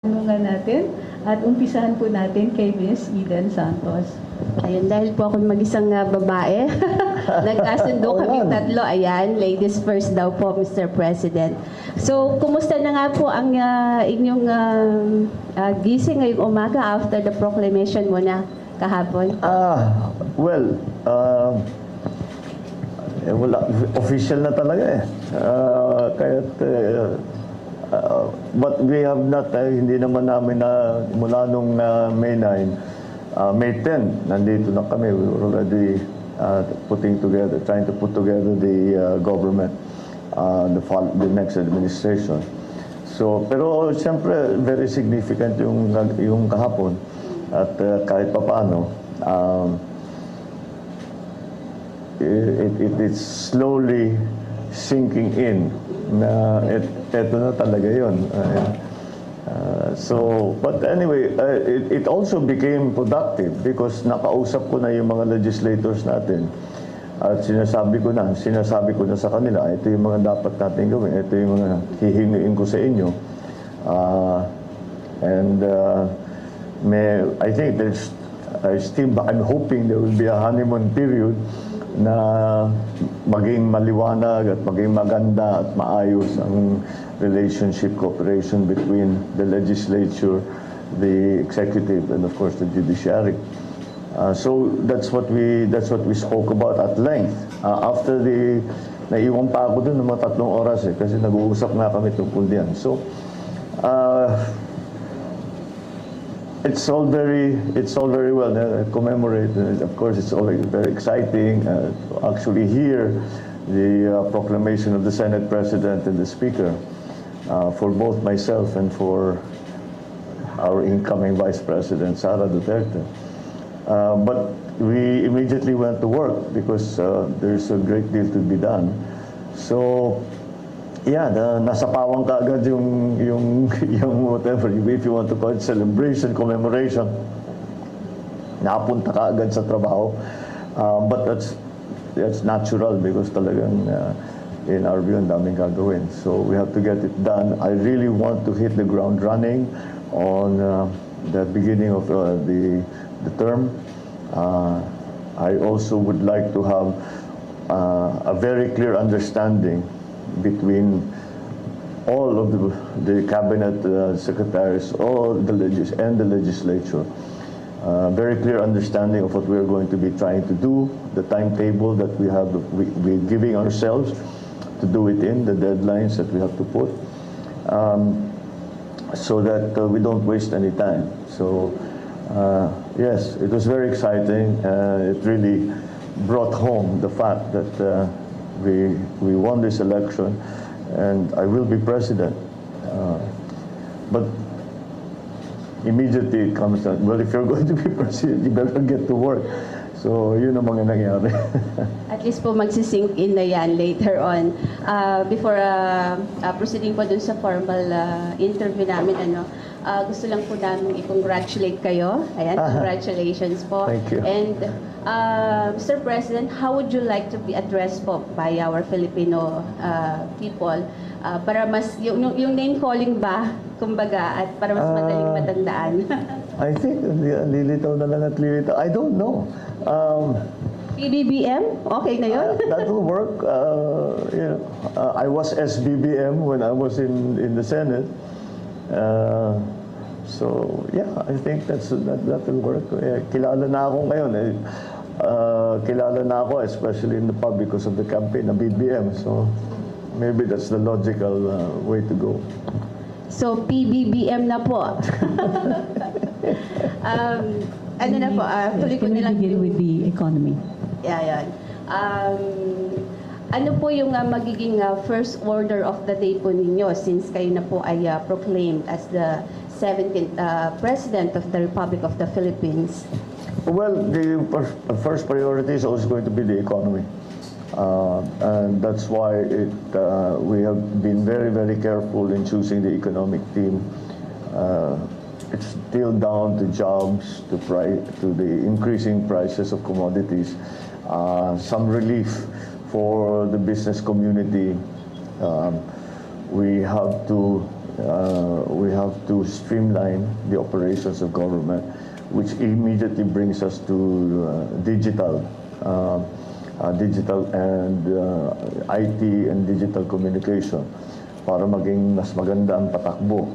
Tanungan natin at umpisahan po natin kay Ms. Eden Santos. Ayun, dahil po ako mag-isang babae, nagkasundo kami tatlo. Ayan, ladies first daw po, Mr. President. So, kumusta na nga po ang inyong gising ngayong umaga after the proclamation mo na kahapon? Wala, official na talaga eh. But we have not, hindi naman namin na mula nung May 9, May 10, nandito na kami. We were already trying to put together the government, the next administration. So, pero siyempre, very significant yung kahapon. At kahit pa paano, it is slowly sinking in na eto na talaga yun. But anyway, it also became productive because nakausap ko na yung mga legislators natin at sinasabi ko na sa kanila, ito yung mga dapat natin gawin, ito yung mga hihingiin ko sa inyo. I think I'm hoping there will be a honeymoon period na maging maliwanag at maging maganda at maayos ang relationship, cooperation between the legislature, the executive, and of course the judiciary. So that's what we spoke about at length. After naiwan pa ako dun ng mga 3 oras kasi nag-uusap na kami tungkol diyan. So it's all very well commemorate. Of course, it's all very exciting to actually hear the proclamation of the Senate President and the Speaker for both myself and for our incoming Vice President, Sara Duterte. But we immediately went to work because there's a great deal to be done. So, yeah, nasa pawang kaagad yung whatever, if you want to call it celebration, commemoration, napunta kaagad sa trabaho. But that's natural because talagang in our view, ang daming gagawin. So we have to get it done. I really want to hit the ground running on the beginning of the term. I also would like to have a very clear understanding between all of the cabinet secretaries, all the legislature. Very clear understanding of what we are going to be trying to do, the timetable that we're giving ourselves to do it in, the deadlines that we have to put, so that we don't waste any time. So yes, it was very exciting. It really brought home the fact that we won this election, and I will be president. But immediately it comes down, well, if you're going to be president, you better get to work. So, yun ang mga nangyari. At least po magsisink in na yan later on. Before proceeding po dun sa formal interview namin, gusto lang po namin i-congratulate kayo. Ayan, congratulations po. Thank you. And Mr. President, how would you like to be addressed po by our Filipino people? Para mas, yung name calling ba, kumbaga, at para mas madaling matandaan? I think, lilitaw na lang at lilitaw. I don't know. PBBM? Okay na yun? That will work. I was SBBM when I was in the Senate. So yeah, I think that will work. Kilala na ako ngayon. Kilala na ako, especially in the pub because of the campaign na BBM. So maybe that's the logical way to go. So PBBM na po. Ano na po? Tuloy ko na lang. Begin with the economy. Yeah, yan. Ano po yung magiging first order of the day po ninyo since kayo na po ay proclaimed as the 17th President of the Republic of the Philippines? Well, the first priority is always going to be the economy. And that's why we have been very, very careful in choosing the economic team. It's still down to jobs, to the increasing prices of commodities, some relief for the business community. We have to we have to streamline the operations of government, which immediately brings us to digital and IT and digital communication para maging mas maganda ang patakbo.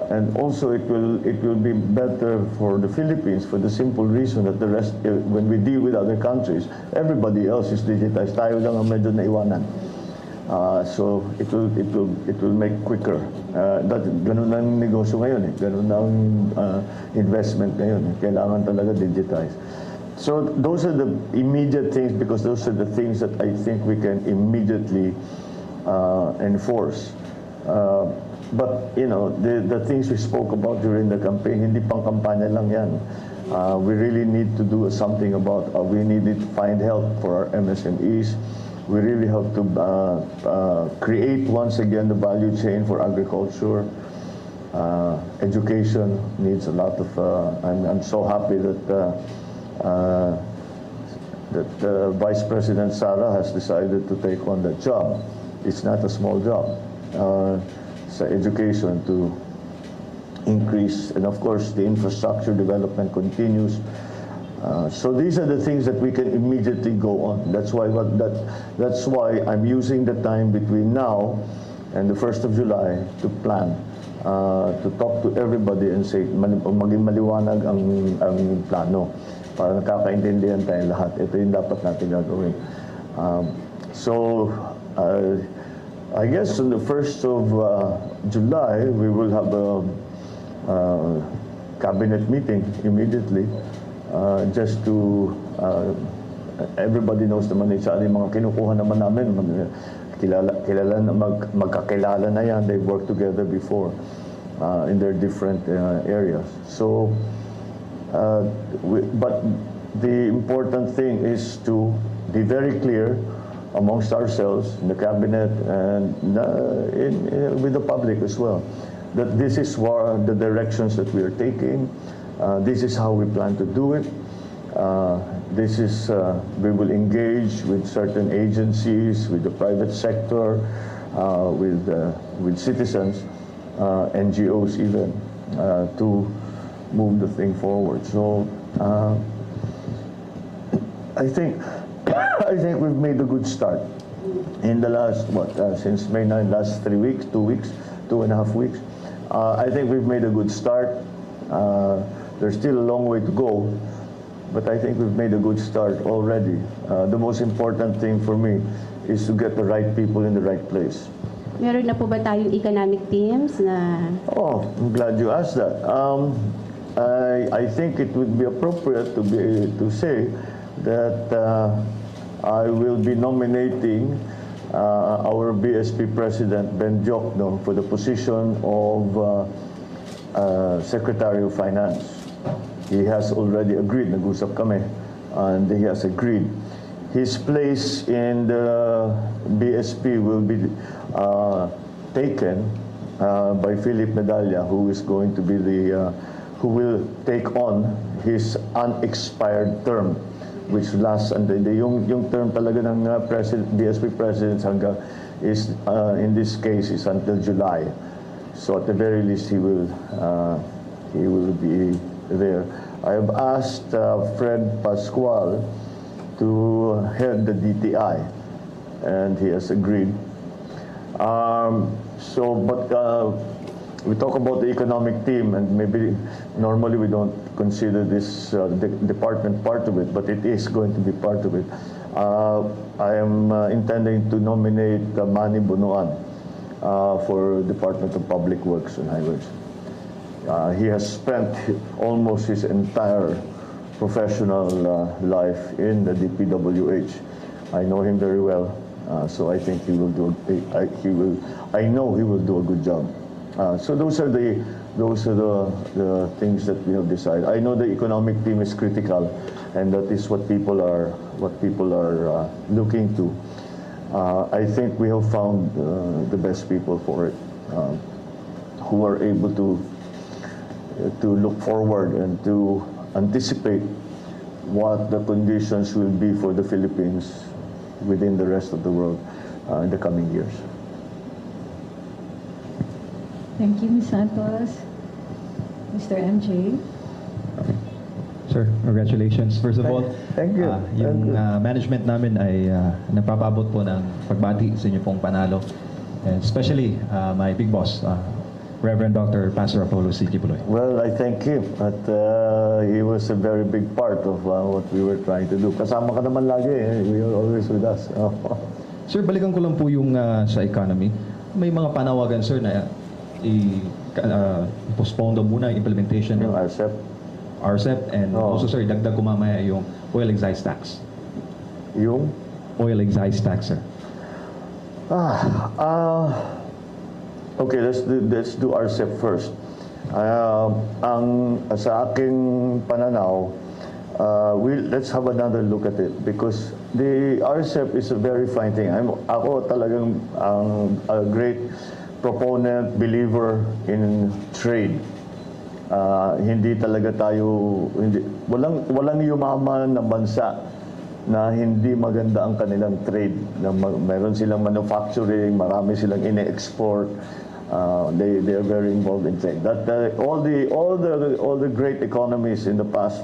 And also it will be better for the Philippines for the simple reason that the rest, when we deal with other countries, everybody else is digitized. Tayo lang ang medyo naiwanan. So it will make quicker. Ganun ang negosyo ngayon, ganun ang investment ngayon. Kailangan talaga digitize. So those are the immediate things, because those are the things that I think we can immediately enforce. But you know, the things we spoke about during the campaign, hindi pang kampanya lang yan. We really need to do something about. We need to find help for our MSMEs. We really have to create once again the value chain for agriculture. Education needs a lot of. I'm so happy that Vice President Sara has decided to take on that job. It's not a small job. Sa education to increase, and of course the infrastructure development continues. So these are the things that we can immediately go on. That's why I'm using the time between now and the 1st of July to plan, to talk to everybody and say maging maliwanag ang plano para nakakaintindihan tayong lahat. Ito yung dapat natin gagawin. So I guess on the 1st of July we will have a cabinet meeting immediately. Just to everybody knows naman yung mga kinukuha naman namin, magkakilala na yan. They've worked together before in their different areas. So but the important thing is to be very clear amongst ourselves in the cabinet and with the public as well, that this is the directions that we are taking. This is how we plan to do it. We will engage with certain agencies, with the private sector, with citizens, NGOs even, to move the thing forward. So I think we've made a good start in the last since May 9, last 3 weeks, 2 weeks, 2.5 weeks. I think we've made a good start. There's still a long way to go, but I think we've made a good start already. The most important thing for me is to get the right people in the right place. Meron na po ba tayong economic teams na... Oh, I'm glad you asked that. I think it would be appropriate to say that I will be nominating our BSP President, Ben Jokno, for the position of Secretary of Finance. He has already agreed, nag-usap kami, and he has agreed. His place in the BSP will be taken by Philip Medalla, who is going to be who will take on his unexpired term, which lasts until yung term talaga ng BSP President hanggang is in this case is until July. So at the very least he will be there. I have asked Fred Pascual to head the DTI, and he has agreed. We talk about the economic team, and maybe normally we don't consider this department part of it, but it is going to be part of it. I am intending to nominate Manny Bunuan for Department of Public Works and Highways. He has spent almost his entire professional life in the DPWH. I know him very well, so I think he will do. I know he will do a good job. So those are the things that we have decided. I know the economic team is critical, and that is what people are looking to. I think we have found the best people for it, who are able to look forward and to anticipate what the conditions will be for the Philippines within the rest of the world in the coming years. Thank you, Ms. Santos. Mr. MJ. Sir, congratulations. First of all, Thank you. Yung management namin ay nagpapabot po ng pagbati sa inyo pong panalo. And especially my big boss, Reverend Dr. Pastor Apollo C. Kibuloy. Well, I thank him. At he was a very big part of what we were trying to do. Kasama ka naman lagi. You are always with us. Sir, balikan ko lang po yung sa economy. May mga panawagan, sir, na i-postpone daw muna yung implementation Yung ng RCEP and also, sir, dagdag ko mamaya yung oil excise tax. Yung? Oil excise tax, sir. Okay, let's do RCEP first. Sa aking pananaw, let's have another look at it because the RCEP is a very fine thing. Ako talagang a great proponent, believer in trade. Hindi talaga tayo, walang yumaman na bansa na hindi maganda ang kanilang trade. Meron silang manufacturing, marami silang ine-export. They are very involved in trade. All the great economies in the past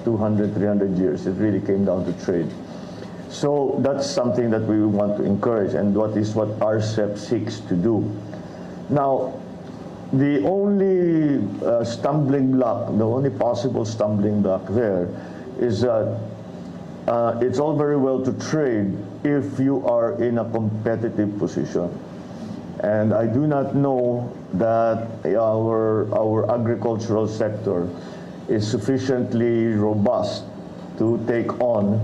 200, 300 years, it really came down to trade. So that's something that we want to encourage, and what RCEP seeks to do. Now, the only stumbling block, the only possible stumbling block there is that it's all very well to trade if you are in a competitive position. And I do not know that our agricultural sector is sufficiently robust to take on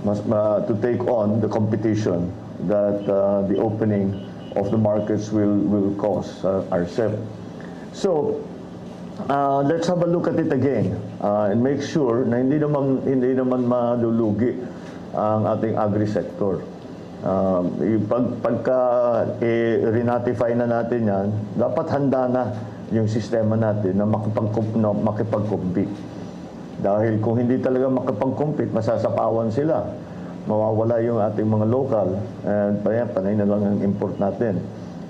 the competition that the opening of the markets will cause RCEP. So let's have a look at it again and make sure na hindi naman malulugi ang ating agri-sector. Pagka renatify na natin yan, dapat handa na yung sistema natin na makipag-compete. Dahil kung hindi talaga makipag-compete, masasapawan sila. Mawawala yung ating mga local, and panay na lang ang import natin.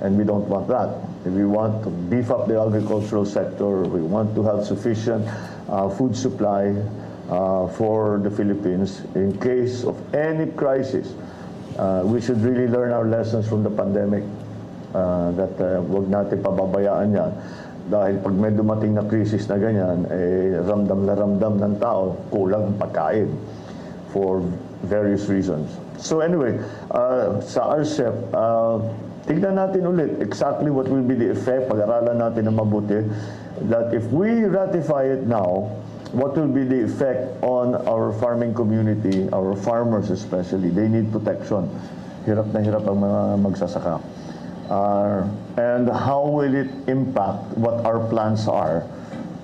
And we don't want that. If we want to beef up the agricultural sector, we want to have sufficient food supply for the Philippines in case of any crisis. We should really learn our lessons from the pandemic, that wag natin pababayaan yan. Dahil pag may dumating na krisis na ganyan, ramdam na ramdam ng tao, kulang ang pagkain for various reasons. So anyway, sa RCEP, tignan natin ulit exactly what will be the effect, pag-aralan natin na mabuti, that if we ratify it now, what will be the effect on our farming community, our farmers especially. They need protection. Hirap na hirap ang mga magsasaka. And how will it impact what our plans are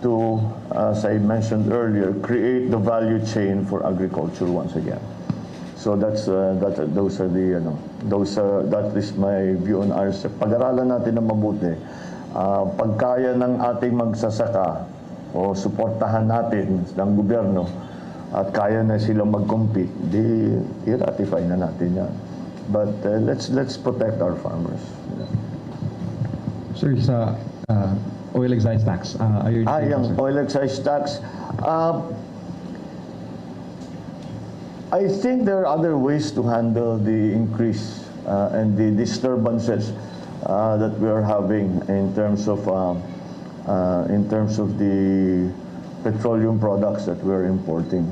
to, as I mentioned earlier, create the value chain for agriculture once again. So that is my view on RCEP. Pag-aralan natin na mabuti. Pagkaya ng ating magsasaka o suportahan natin ng gobyerno at kaya na silang mag-compete, di i-ratify na natin yan. But let's protect our farmers. Sir, sa oil excise tax, Yung oil excise tax, I think there are other ways to handle the increase and the disturbances that we are having in terms of the petroleum products that we're importing.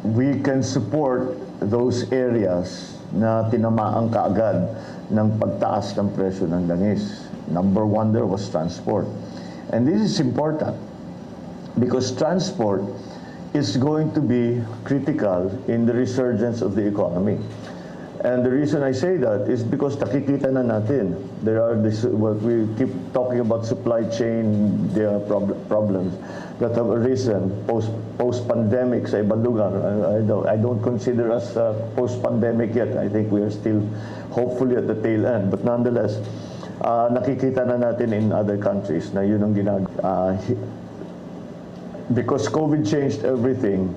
We can support those areas na tinamaan kaagad ng pagtaas ng presyo ng langis. Number one there was transport. And this is important because transport is going to be critical in the resurgence of the economy. And the reason I say that is because nakikita na natin. There are what we keep talking about supply chain problems that have arisen post-pandemic sa ibang lugar. I don't consider us post-pandemic yet. I think we are still hopefully at the tail end. But nonetheless, nakikita na natin in other countries na yun ang because COVID changed everything.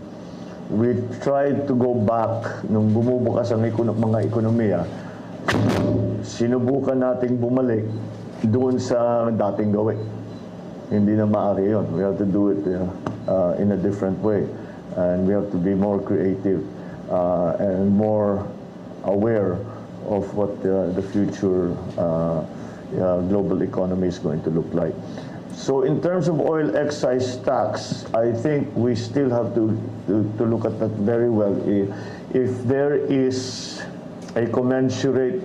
We tried to go back nung bumubukas ang mga ekonomiya sinubukan nating bumalik doon sa dating gawin. Hindi na maaari yun. We have to do it in a different way. And we have to be more creative and more aware of what the future global economy is going to look like. So in terms of oil excise tax, I think we still have to look at that very well. If there is a commensurate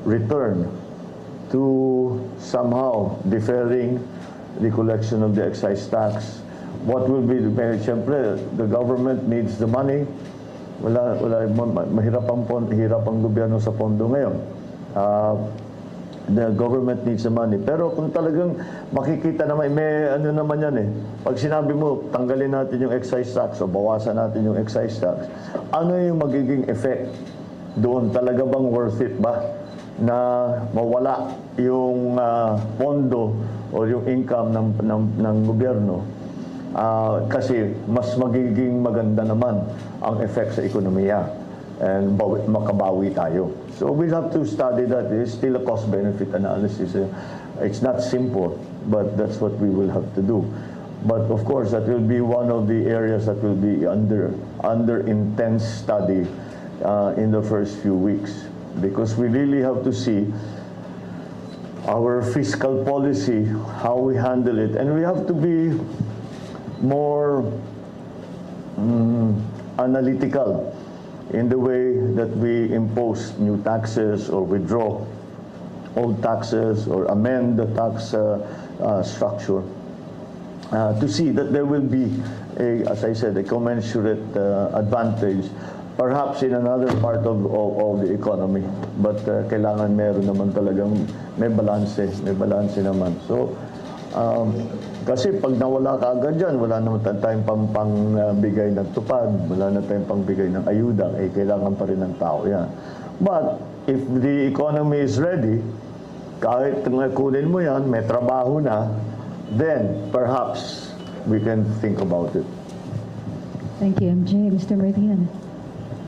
return to somehow deferring the collection of the excise tax, what will be siyempre, the government needs the money. Mahirap ang gobyerno sa pondo ngayon. The government needs the money. Pero kung talagang makikita naman, may ano naman yan pag sinabi mo, tanggalin natin yung excise tax o bawasan natin yung excise tax, ano yung magiging effect doon? Talaga bang worth it ba na mawala yung pondo o yung income ng gobyerno? Kasi mas magiging maganda naman ang effect sa ekonomiya and makabawi tayo. So we'll have to study that. It's still a cost-benefit analysis. It's not simple, but that's what we will have to do. But of course, that will be one of the areas that will be under intense study in the first few weeks, because we really have to see our fiscal policy, how we handle it, and we have to be more analytical in the way that we impose new taxes or withdraw old taxes or amend the tax structure to see that there will be, as I said, a commensurate advantage perhaps in another part of the economy. But kailangan meron naman talagang may balance naman. So, kasi pag nawala ka agad dyan, wala naman tayong pangbigay ng tupad, wala na tayong pangbigay ng ayuda, kailangan pa rin ng tao yan. But if the economy is ready, kahit kunin mo yan, may trabaho na, then perhaps we can think about it. Thank you, MJ. Mr. Meridian.